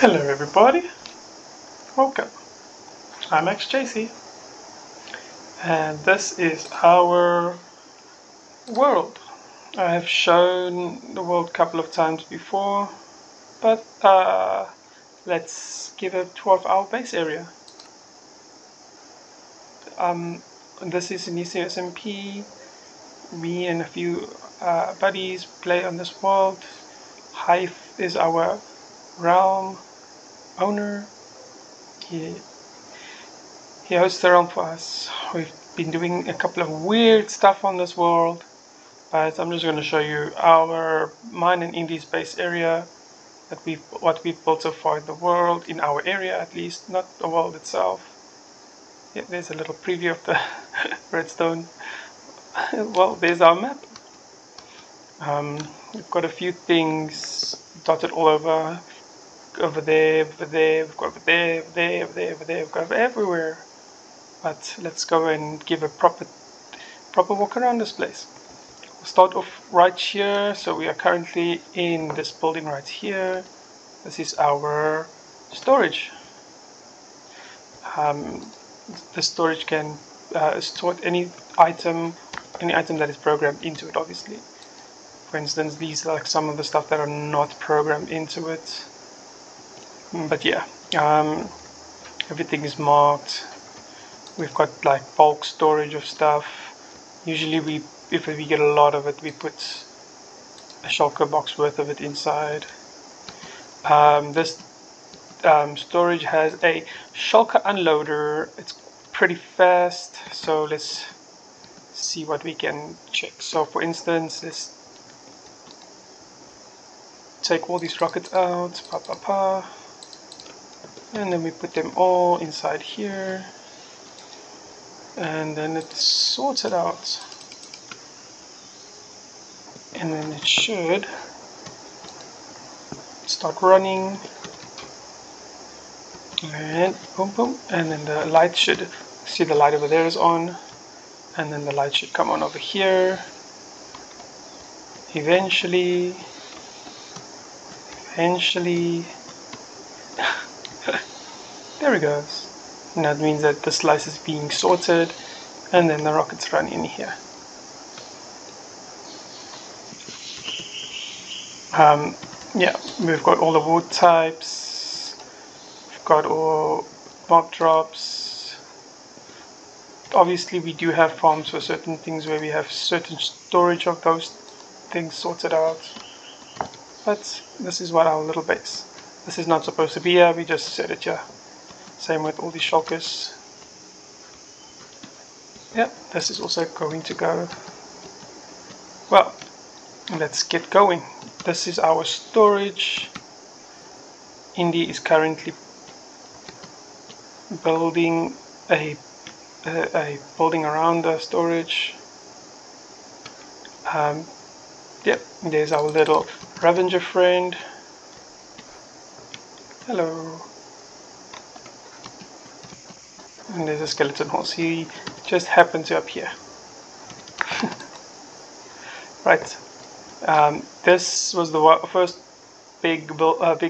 Hello everybody, welcome. I'm XJC and this is our world. I have shown the world a couple of times before, but let's give a tour of our base area. This is Inicio SMP. Me and a few buddies play on this world. Hive is our realm owner. He hosts the realm for us. We've been doing a couple of weird stuff on this world, but I'm just going to show you mine and Indy's base area, what we've built so far in the world, in our area at least, not the world itself. Yeah, there's a little preview of the redstone. Well, there's our map. We've got a few things dotted all over. Over there, we've got over there, we've got everywhere. But let's go and give a proper walk around this place. We'll start off right here. So we are currently in this building right here. This is our storage. The storage can store any item that is programmed into it, obviously. For instance, these are like some of the stuff that are not programmed into it. But yeah, everything is marked. We've got like bulk storage of stuff. Usually if we get a lot of it, we put a shulker box worth of it inside. This storage has a shulker unloader. It's pretty fast, so let's see what we can check. So for instance, let's take all these rockets out, and then we put them all inside here, and then it sorts it out, and then it should start running, and boom boom, and then the light should, see the light over there is on, and then the light should come on over here eventually. There it goes. And that means that the slice is being sorted, and then the rockets run in here. Yeah, we've got all the wood types. We've got all mob drops. Obviously, we do have farms for certain things where we have certain storage of those things sorted out. But this is what our little base. This is not supposed to be here, we just set it here. Same with all these shulkers. Yep, this is also going to go. Well, let's get going. This is our storage. Indy is currently building a building around the storage. Yep, there's our little Ravenger friend. Hello. And there's a skeleton horse. He just happened to appear. Right. This was the first big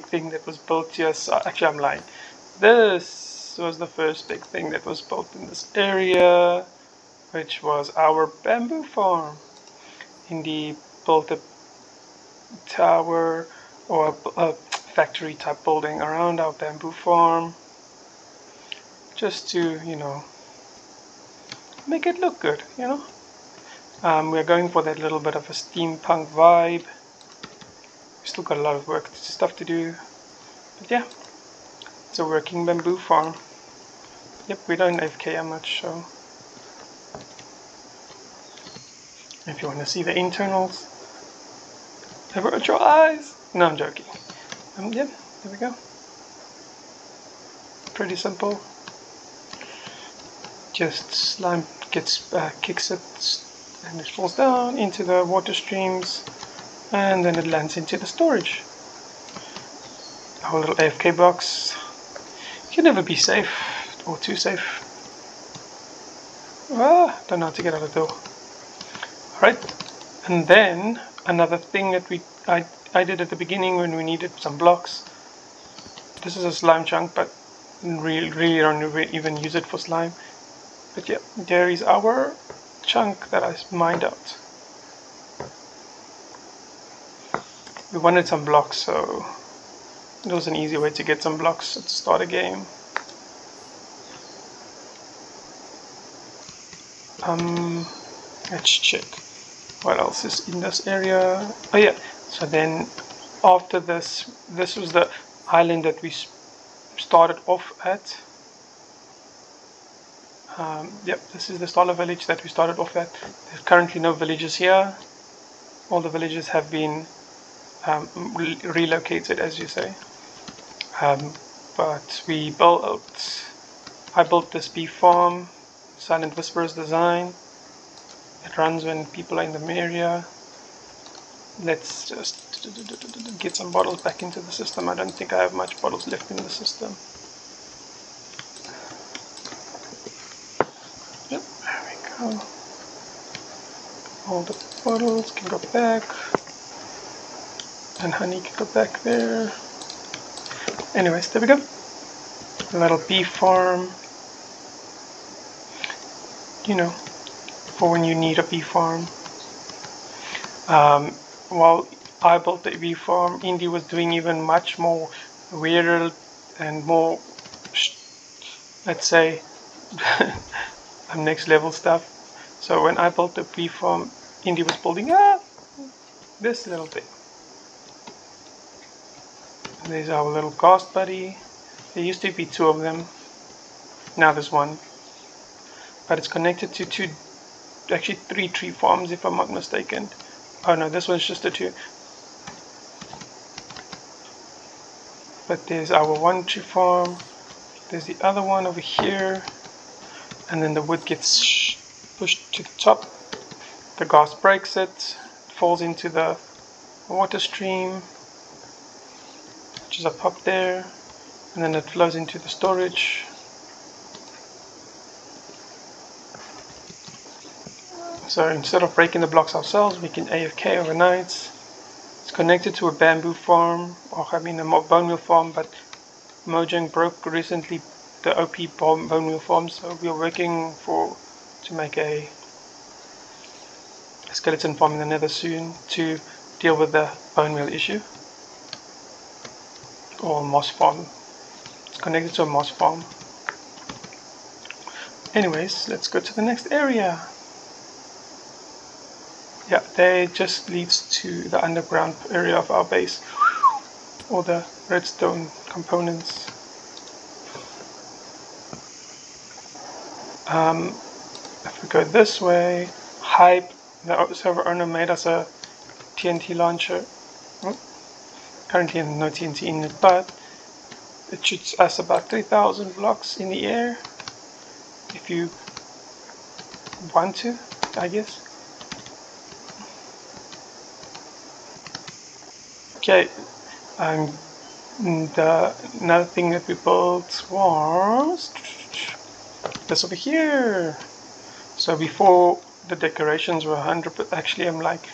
thing that was built here. So actually, I'm lying. This was the first big thing that was built in this area, which was our bamboo farm. Indy built a tower or a factory type building around our bamboo farm, just to, you know, make it look good, you know. We're going for that little bit of a steampunk vibe. We still got a lot of stuff to do, but yeah, it's a working bamboo farm. Yep, we don't AFK much, so if you want to see the internals, avert your eyes. No, I'm joking. Yep, there we go. Pretty simple. Just slime kicks it, and it falls down into the water streams, and then it lands into the storage. Our little AFK box. You can never be safe, or too safe. Don't know how to get out of the door. Alright, and then another thing that I did at the beginning when we needed some blocks this is a slime chunk, but really don't even use it for slime. But yeah, there is our chunk that I mined out. We wanted some blocks, so it was an easy way to get some blocks to start a game. Let's check what else is in this area. Oh yeah, so then after this was the island that we started off at. Yep, this is the starter village that we started off at. There's currently no villages here. All the villages have been relocated, as you say. But I built this bee farm, Silent Whisperers design. It runs when people are in the area. Let's just get some bottles back into the system. I don't think I have much bottles left in the system. Yep, there we go. All the bottles can go back. And honey can go back there. Anyways, there we go. A little bee farm. You know, for when you need a bee farm. While I built the bee farm, Indy was doing even much more weirder and more, let's say, next level stuff. So when I built the bee farm, Indy was building this little thing. And there's our little cast buddy. There used to be 2 of them. Now there's 1. But it's connected to 2, actually 3 tree farms if I'm not mistaken. Oh no, this one's just a 2. But there's our 1 tree farm. There's the other one over here. And then the wood gets pushed to the top. The gas breaks it. Falls into the water stream, which is up there. And then it flows into the storage. So instead of breaking the blocks ourselves, we can AFK overnight. It's connected to a bamboo farm, or I mean a bone meal farm, but Mojang broke recently the OP bone meal farm, so we are working to make a skeleton farm in the nether soon to deal with the bone meal issue. Or moss farm. It's connected to a moss farm. Anyways, let's go to the next area. Yeah, there just leads to the underground area of our base, or the redstone components. If we go this way, Hype, the server owner, made us a TNT launcher. Currently no TNT in it, but it shoots us about 3,000 blocks in the air if you want to, I guess. Okay, another thing that we built was this over here. So before the decorations were 100, but actually I'm like,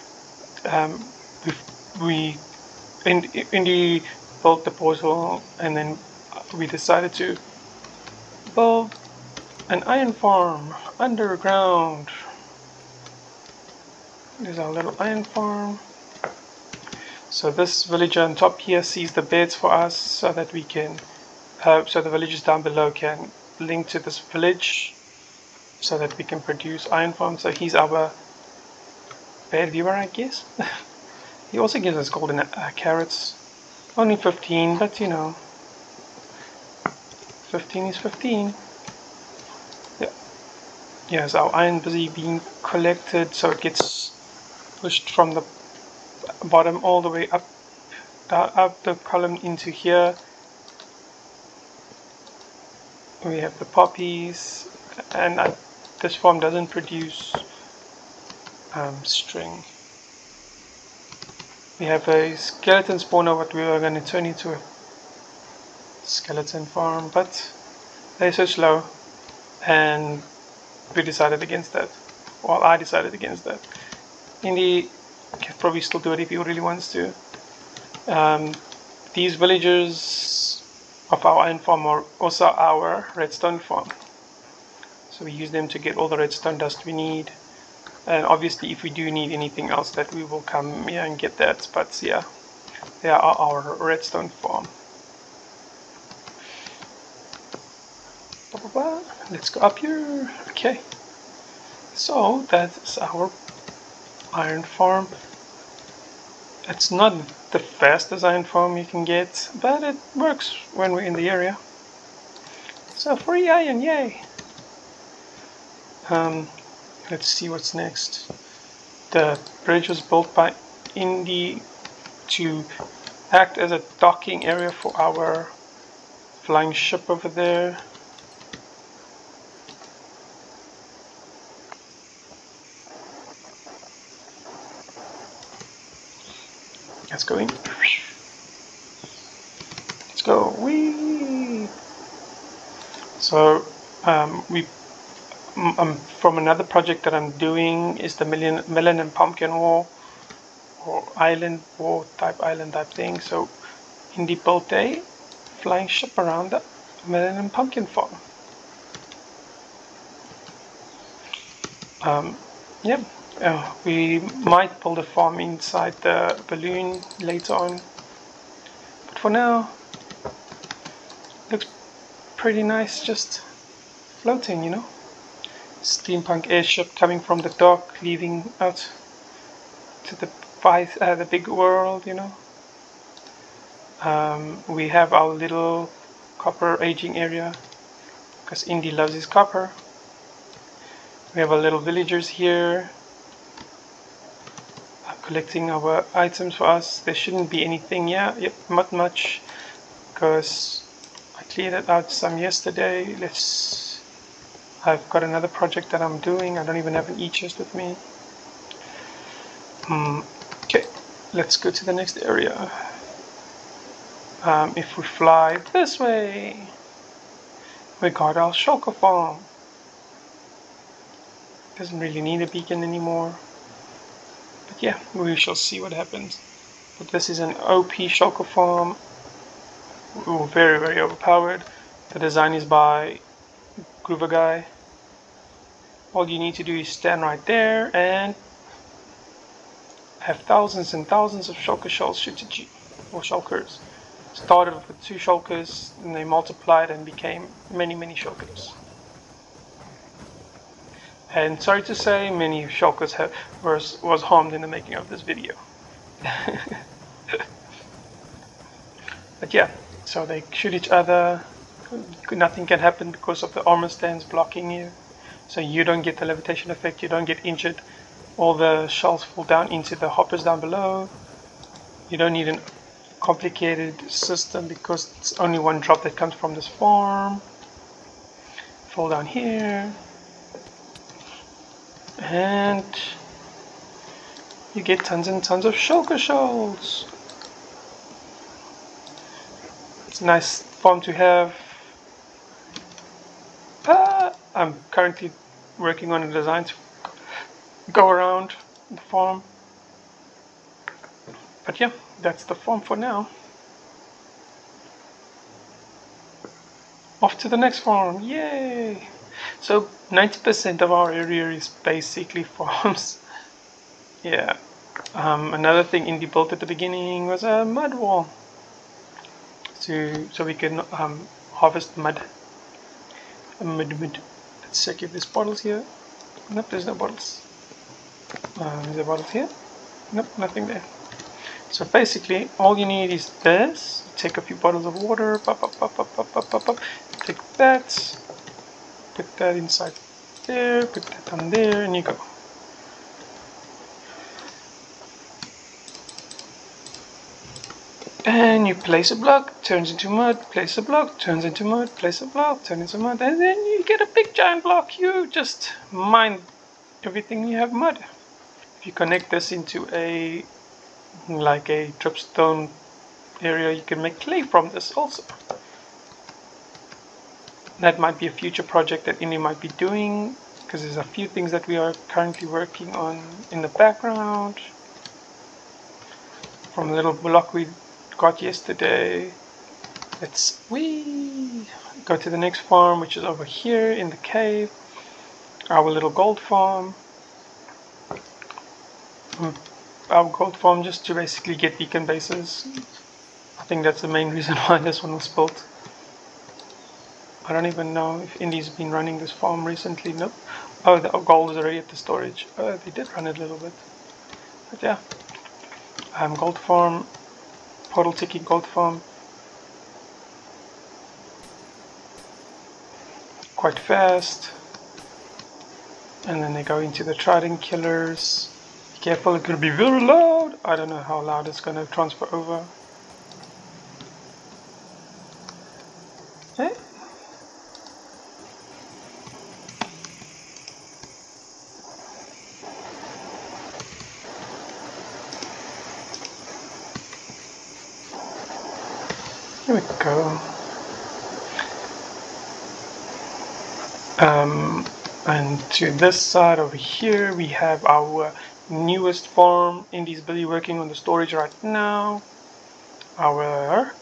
Indy built the portal, and then we decided to build an iron farm underground. There's our little iron farm. So this villager on top here sees the beds for us, so that we can, so the villagers down below can link to this village, so that we can produce iron farm. So he's our bed viewer, I guess. He also gives us golden carrots. Only 15, but you know, 15 is 15. Yeah. Yes, our iron busy being collected, so it gets pushed from the bottom all the way up the column into here. We have the poppies, and this farm doesn't produce string. We have a skeleton spawner, what we are going to turn into a skeleton farm, but they're so slow, and we decided against that. Well, I decided against that. Indy can probably still do it if he really wants to. These villagers of our iron farm are also our redstone farm. So we use them to get all the redstone dust we need. And obviously if we do need anything else, that we will come here and get that. But yeah, they are our redstone farm. Let's go up here. Okay. So that's our iron farm. It's not the fastest iron farm you can get, but it works when we're in the area. So free iron, yay! Let's see what's next. The bridge was built by Indy to act as a docking area for our flying ship over there. Let's go in. Let's go. Whee! So from another project that I'm doing is the melon and pumpkin war, or island type thing. So Indy built a flying ship around the melon and pumpkin farm. Yeah. We might build a farm inside the balloon later on, but for now looks pretty nice, just floating, you know. Steampunk airship coming from the dock, leaving out to the big world, you know. We have our little copper aging area because Indy loves his copper. We have our little villagers here collecting our items for us. There shouldn't be anything, not much, because I cleared it out some yesterday. I've got another project that I'm doing. I don't even have an e-chest with me. Okay, let's go to the next area. If we fly this way, we got our shulker farm. Doesn't really need a beacon anymore. But yeah, we shall see what happens. But this is an OP shulker farm. Ooh, very, very overpowered. The design is by Groover Guy. All you need to do is stand right there and have thousands and thousands of shulker shells shoot at you, or shulkers. Started with 2 shulkers, and they multiplied and became many, many shulkers. And sorry to say, many shulkers was harmed in the making of this video. But yeah, so they shoot each other. Nothing can happen because of the armor stands blocking you. So you don't get the levitation effect, you don't get injured. All the shells fall down into the hoppers down below. You don't need a complicated system because it's only one drop that comes from this farm. Fall down here. And you get tons and tons of shulker shells. It's a nice farm to have. I'm currently working on a design to go around the farm. But yeah, that's the farm for now. Off to the next farm, yay! So 90% of our area is basically farms. Yeah. Another thing Indy built at the beginning was a mud wall, so we can harvest mud. Let's check if there's bottles here. Nope, there's no bottles. Is there bottles here? Nope, nothing there. So basically, all you need is this. Take a few bottles of water. Take that. Put that inside there. Put that on there, and you go. And you place a block, turns into mud, place a block, turns into mud, place a block, turns into mud, and then you get a big giant block. You just mine everything you have mud. If you connect this into a dripstone area, you can make clay from this also. That might be a future project that Indy might be doing, because there's a few things that we are currently working on in the background. From a little block we got yesterday. let's go to the next farm, which is over here in the cave. Our little gold farm. Our gold farm just to basically get beacon bases. I think that's the main reason why this one was built. I don't even know if Indy's been running this farm recently. Nope. Oh, the gold is already at the storage. They did run it a little bit. But yeah. Gold farm. Portal ticking gold farm. Quite fast. And then they go into the trident killers. Be careful, it could be very loud. I don't know how loud it's going to transfer over. Okay. Here we go. And to this side over here we have our newest farm. Indy's busy working on the storage right now. Our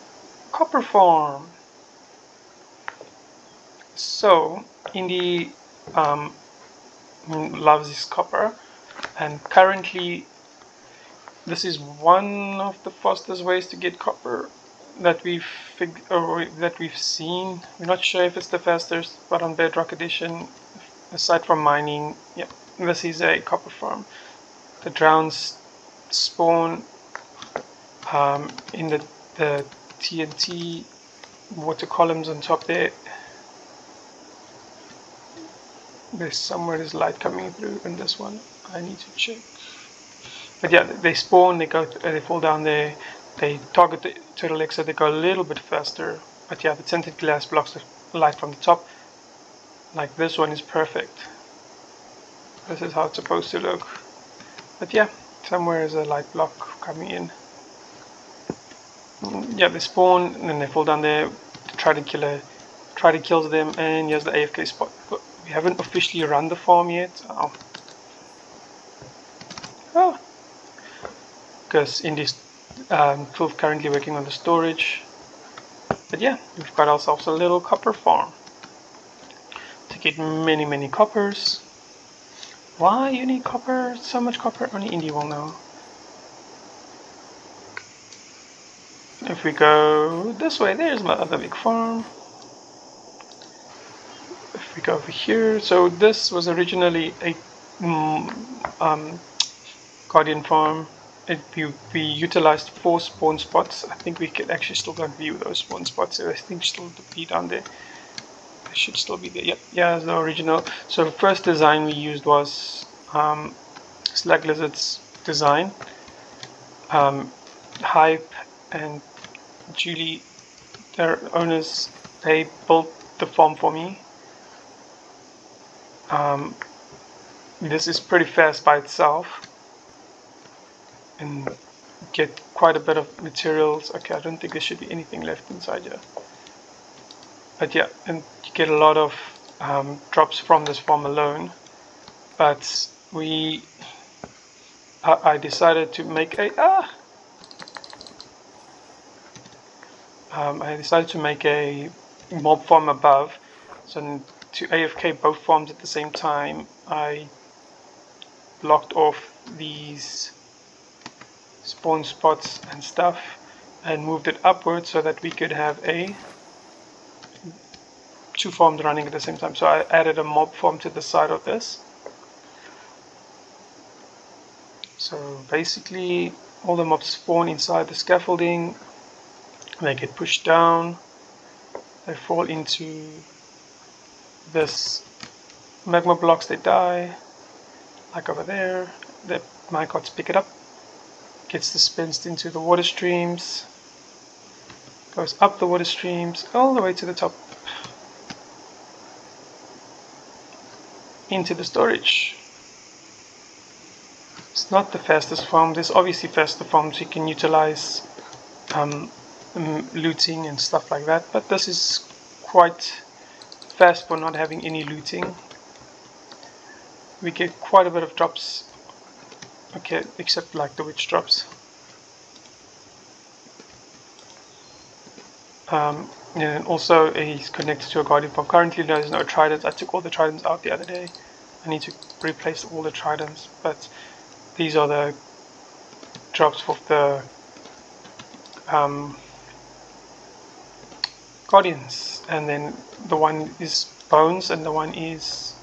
copper farm. So Indy loves his copper, and currently this is one of the fastest ways to get copper that we've seen. We're not sure if it's the fastest, but on Bedrock Edition, aside from mining, yep, this is a copper farm. The drowns spawn in the TNT water columns on top there. There's somewhere there's light coming through in this one. I need to check. But yeah, they spawn, they fall down there, they target the turtle egg, so they go a little bit faster. But yeah, the tinted glass blocks the light from the top. Like this one is perfect. This is how it's supposed to look. But yeah, somewhere is a light block coming in. Yeah, they spawn and then they fall down there. The trident killer kills them, and here's the AFK spot. But we haven't officially run the farm yet. Oh. Because Indy's currently working on the storage. But yeah, we've got ourselves a little copper farm to get many coppers. Why you need copper? So much copper, only Indy will know. If we go this way, there's my other big farm. If we go over here, so this was originally a Guardian farm. We utilized 4 spawn spots. I think we could actually still don't view those spawn spots. So I think still to be down there. They should still be there. Yep, yeah, the original. So the first design we used was Slag Lizard's design. Hype and Julie, their owners, they built the farm for me. This is pretty fast by itself. And get quite a bit of materials. Okay, I don't think there should be anything left inside here. But yeah, and you get a lot of drops from this farm alone. But I decided to make a mob farm above. So to AFK both farms at the same time, I blocked off these spawn spots and stuff and moved it upwards so that we could have 2 farms running at the same time. So I added a mob farm to the side of this. So basically all the mobs spawn inside the scaffolding, they get pushed down, they fall into this magma blocks, they die, like over there. The minecarts pick it up, gets dispensed into the water streams, goes up the water streams all the way to the top, into the storage. It's not the fastest farm. There's obviously faster farms you can utilize looting and stuff like that, but this is quite fast for not having any looting. We get quite a bit of drops. Okay, except like the witch drops. And also he's connected to a guardian farm. Currently there's no tridents. I took all the tridents out the other day. I need to replace all the tridents, but these are the drops for the guardians, and then the one is bones and the one is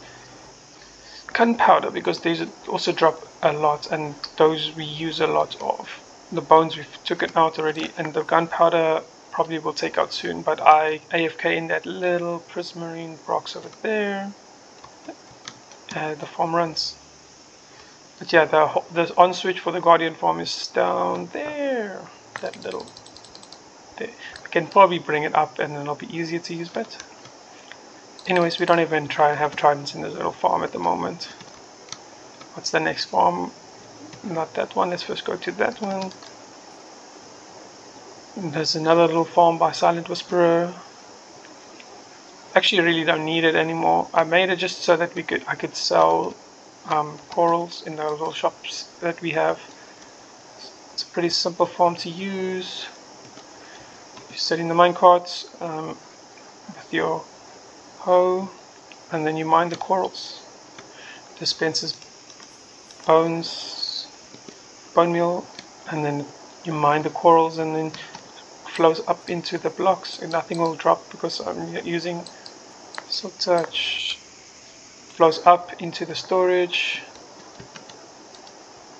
gunpowder, because these also drop a lot, and those we use a lot of. The bones we've taken out already, and the gunpowder probably will take out soon, but I AFK in that little prismarine box over there. The farm runs. But yeah, the on switch for the guardian farm is down there. That little there. I can probably bring it up and then it'll be easier to use better. Anyways, we don't even have tridents in this little farm at the moment. What's the next farm? Not that one. Let's first go to that one. And there's another little farm by Silent Whisperer. Actually, really don't need it anymore. I made it just so that I could sell corals in the little shops that we have. It's a pretty simple farm to use. You set in the minecarts with your hoe, and then you mine the corals. Dispenses bone meal, and then you mine the corals, and then flows up into the blocks, and nothing will drop because I'm using Silk Touch. Flows up into the storage,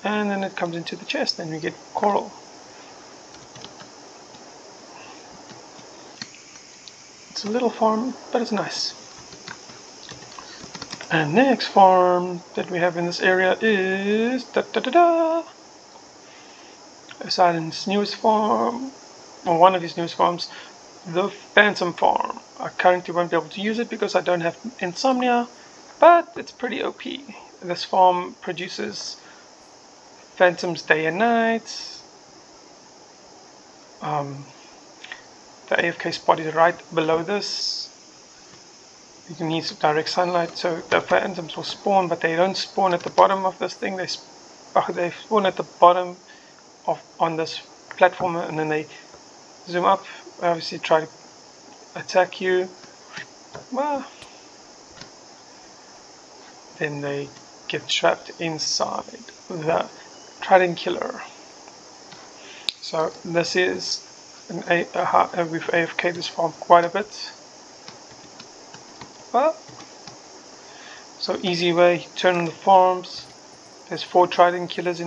and then it comes into the chest, and we get coral. It's a little farm, but it's nice. And next farm that we have in this area is Silent's newest farm, or one of his newest farms, the Phantom Farm. I currently won't be able to use it because I don't have insomnia, but it's pretty OP. This farm produces phantoms day and night. The AFK spot is right below this. You need direct sunlight, so the phantoms will spawn, but they don't spawn at the bottom of this thing. They spawn at the bottom on this platform, and then they zoom up. Obviously, try to attack you. Well, then they get trapped inside the Trident Killer. So this is we've AFK this farm quite a bit. Well, so easy way, turn on the farms. There's 4 Trident Killers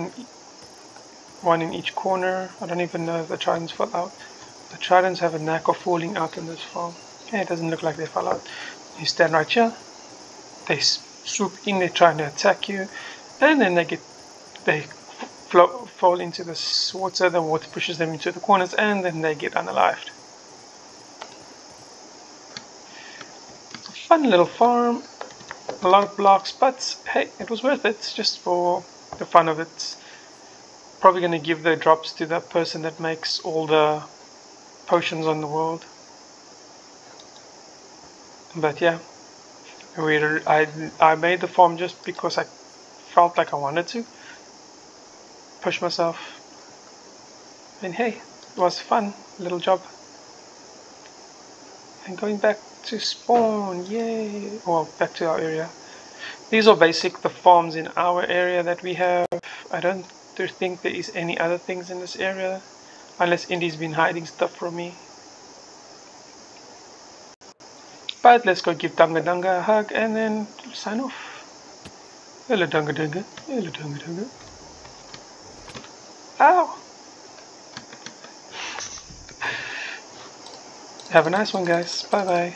one in each corner. I don't even know if the Tridents fell out. The Tridents have a knack of falling out in this farm. Okay, it doesn't look like they fell out. You stand right here. They swoop in, they're trying to attack you, and then they fall into this water. The water pushes them into the corners, and then they get unalived. It's a fun little farm, a lot of blocks, but hey, it was worth it just for the fun of it. Probably going to give the drops to that person that makes all the potions on the world. But yeah, I made the farm just because I felt like I wanted to push myself, and hey, it was fun little job. And going back to spawn, yay! Well, back to our area. These are the farms in our area that we have. I don't think there is any other things in this area, unless Indy's been hiding stuff from me. But let's go give Dunga Dunga a hug and then sign off. Hello Dunga Dunga. Hello Dunga Dunga. Ow! Have a nice one, guys. Bye bye.